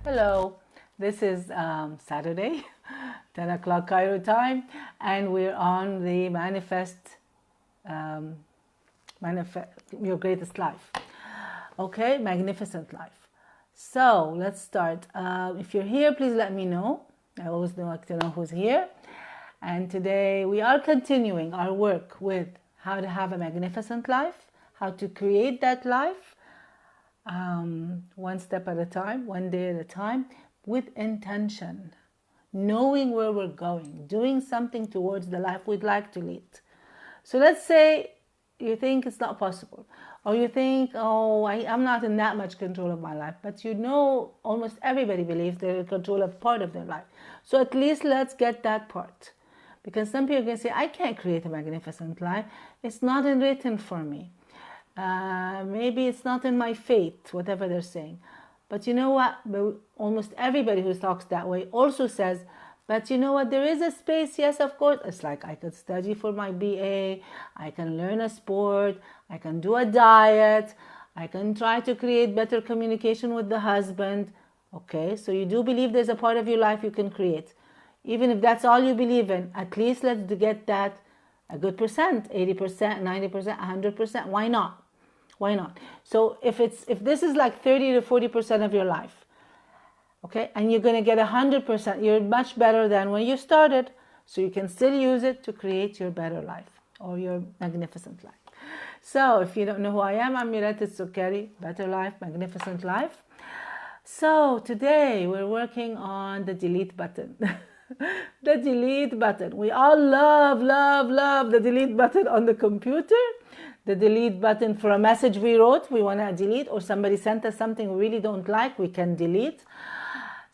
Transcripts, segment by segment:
Hello, this is Saturday, 10 o'clock Cairo time, and we're on the um, manifest your greatest life. Okay, magnificent life. So let's start. If you're here, please let me know. I always like to know who's here. And today we are continuing our work with how to have a magnificent life, how to create that life, one step at a time, one day at a time, with intention, knowing where we're going, doing something towards the life we'd like to lead. So let's say you think it's not possible, or you think, oh, I'm not in that much control of my life, but you know almost everybody believes they're in control of part of their life. So at least let's get that part. Because some people can say, I can't create a magnificent life. It's not written for me. Maybe it's not in my fate, whatever they're saying. But you know what? Almost everybody who talks that way also says, but you know what? There is a space. Yes, of course. It's like I could study for my BA. I can learn a sport. I can do a diet. I can try to create better communication with the husband. Okay, so you do believe there's a part of your life you can create. Even if that's all you believe in, at least let's get that a good percent, 80%, 90%, 100%. Why not? Why not? So if this is like 30 to 40% of your life, okay, and you're going to get 100%, you're much better than when you started. So you can still use it to create your better life or your magnificent life. So if you don't know who I am, I'm Mirat Tsukeri, Better Life, Magnificent Life. So today we're working on the delete button. The delete button. We all love the delete button on the computer. The delete button for a message we wrote, we want to delete, or somebody sent us something we really don't like, we can delete.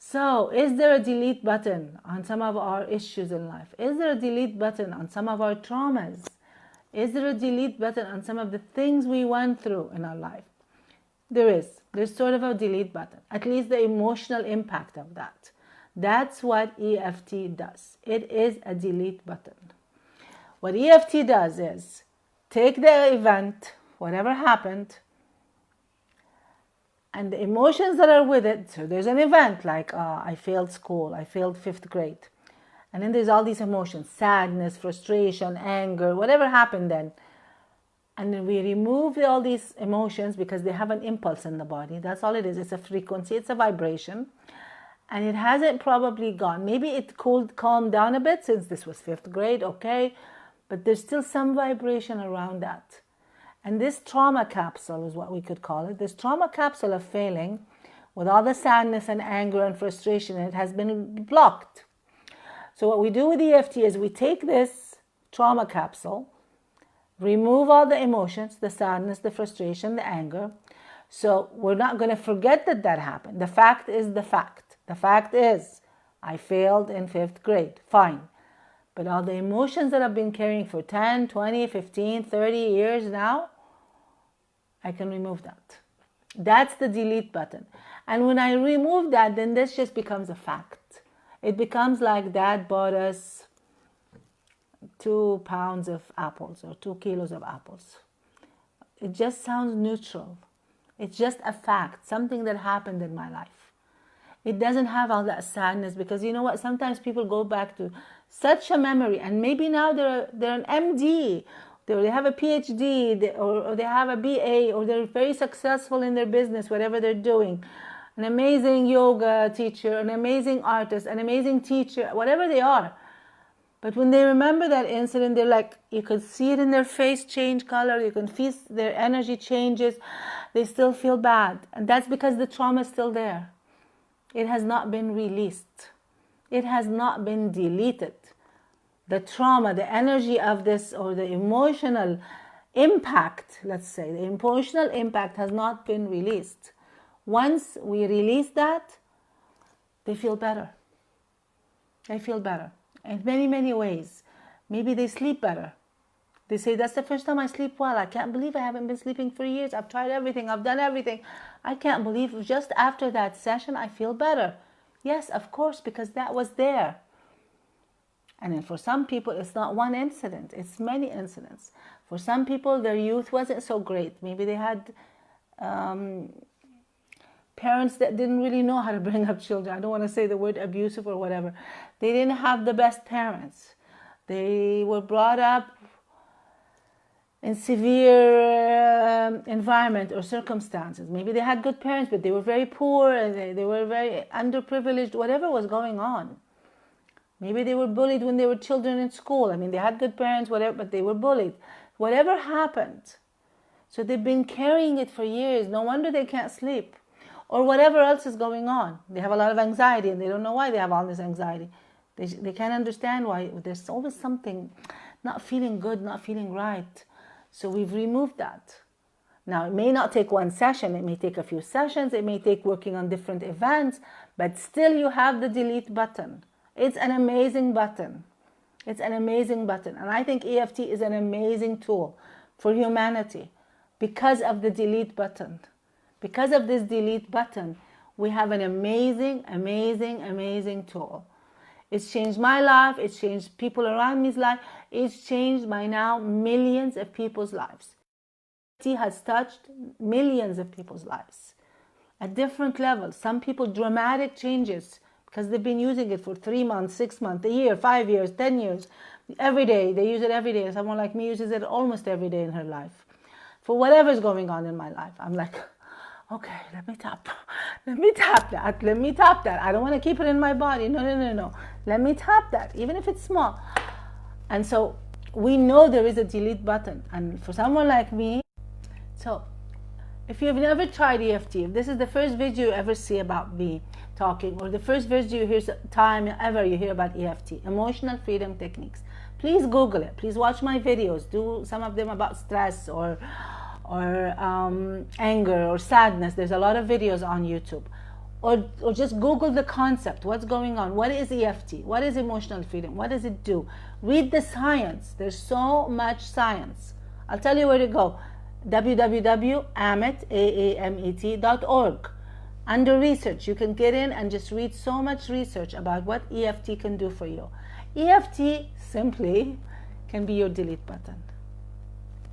So is there a delete button on some of our issues in life? Is there a delete button on some of our traumas? Is there a delete button on some of the things we went through in our life? There is. There's sort of a delete button, at least the emotional impact of that. That's what EFT does. It is a delete button. What EFT does is take the event, whatever happened, and the emotions that are with it. So there's an event like I failed school, I failed 5th grade. And then there's all these emotions, sadness, frustration, anger, whatever happened then. And then we remove all these emotions because they have an impulse in the body. That's all it is. It's a frequency, it's a vibration. And it hasn't probably gone. Maybe it calmed down a bit since this was 5th grade, okay. But there's still some vibration around that. And this trauma capsule is what we could call it. This trauma capsule of failing, with all the sadness and anger and frustration, it has been blocked. So what we do with EFT is we take this trauma capsule, remove all the emotions, the sadness, the frustration, the anger. So we're not going to forget that happened. The fact is the fact. The fact is I failed in 5th grade. Fine. But all the emotions that I've been carrying for 10, 20, 15, 30 years now, I can remove that. That's the delete button. And when I remove that, then this just becomes a fact. It becomes like Dad bought us 2 pounds of apples or 2 kilos of apples. It just sounds neutral. It's just a fact, something that happened in my life. It doesn't have all that sadness because you know what? Sometimes people go back to such a memory, and maybe now they're an MD, they have a PhD, or they have a BA, or they're very successful in their business, whatever they're doing. An amazing yoga teacher, an amazing artist, an amazing teacher, whatever they are. But when they remember that incident, they're like, you could see it in their face change color, you can feel their energy changes, they still feel bad. And that's because the trauma is still there. It has not been released. It has not been deleted. The trauma, the energy of this, or the emotional impact, let's say, the emotional impact has not been released. Once we release that, they feel better. They feel better in many, many ways. Maybe they sleep better. They say, that's the first time I sleep well. I can't believe I haven't been sleeping for years. I've tried everything. I've done everything. I can't believe just after that session, I feel better. Yes, of course, because that was there. And then for some people, it's not one incident. It's many incidents. For some people, their youth wasn't so great. Maybe they had parents that didn't really know how to bring up children. I don't want to say the word abusive or whatever. They didn't have the best parents. They were brought up in severe environment or circumstances. Maybe they had good parents, but they were very poor, and they were very underprivileged, whatever was going on. Maybe they were bullied when they were children in school. I mean, they had good parents, whatever, but they were bullied. Whatever happened. So they've been carrying it for years. No wonder they can't sleep. Or whatever else is going on. They have a lot of anxiety, and they don't know why they have all this anxiety. They can't understand why. There's always something not feeling good, not feeling right. So we've removed that. Now, it may not take one session. It may take a few sessions. It may take working on different events. But still, you have the delete button. It's an amazing button. It's an amazing button. And I think EFT is an amazing tool for humanity because of the delete button. Because of this delete button, we have an amazing, amazing, amazing tool. It's changed my life. It's changed people around me's life. It's changed by now millions of people's lives. EFT has touched millions of people's lives at different levels. Some people, dramatic changes because they've been using it for 3 months, 6 months, a year, 5 years, 10 years. Every day. They use it every day. Someone like me uses it almost every day in her life. For whatever's going on in my life, I'm like, okay, let me tap that. Let me tap that. I don't want to keep it in my body. No. Let me tap that, even if it's small. And so we know there is a delete button. And for someone like me, so if you've never tried EFT, if this is the first video you ever see about me talking, or the first video you hear ever you hear about EFT, emotional freedom techniques, please Google it. Please watch my videos. Do some of them about stress or anger or sadness. There's a lot of videos on YouTube. Or just Google the concept. What's going on? What is EFT? What is emotional freedom? What does it do? Read the science. There's so much science. I'll tell you where to go. www.amet.org. Under research, you can get in and just read so much research about what EFT can do for you. EFT simply can be your delete button.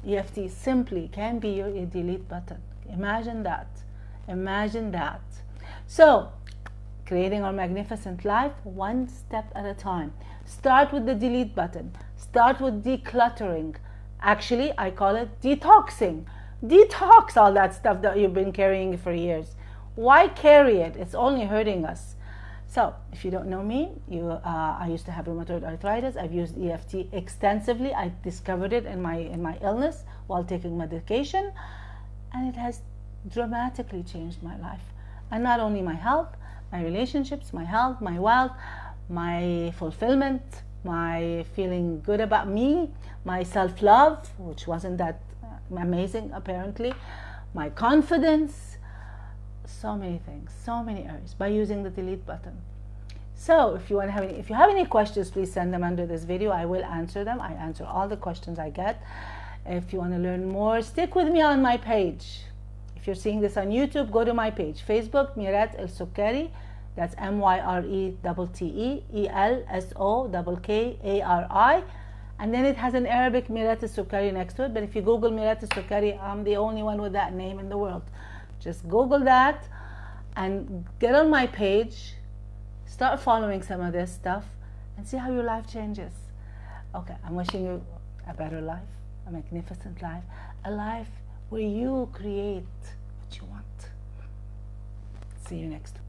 EFT simply can be your delete button. Imagine that. Imagine that. So, creating our magnificent life one step at a time. Start with the delete button. Start with decluttering. Actually, I call it detoxing. Detox all that stuff that you've been carrying for years. Why carry it? It's only hurting us. So, if you don't know me, I used to have rheumatoid arthritis. I've used EFT extensively. I discovered it in my illness while taking medication, and it has dramatically changed my life. And not only my health, my relationships, my health, my wealth, my fulfillment, my feeling good about me, my self-love, which wasn't that amazing apparently, my confidence, so many things, so many areas by using the delete button. So if you have any questions, please send them under this video. I will answer them. I answer all the questions I get. If you want to learn more, stick with me on my page. If you're seeing this on YouTube, go to my page, Facebook, Mirat El Sukkari. That's MYRETTEELSOKKARI. And then it has an Arabic Mirat El Sukkari next to it. But if you Google Mirat El Sukkari, I'm the only one with that name in the world. Just Google that and get on my page. Start following some of this stuff and see how your life changes. Okay, I'm wishing you a better life, a magnificent life, a life where you create what you want. See you next time.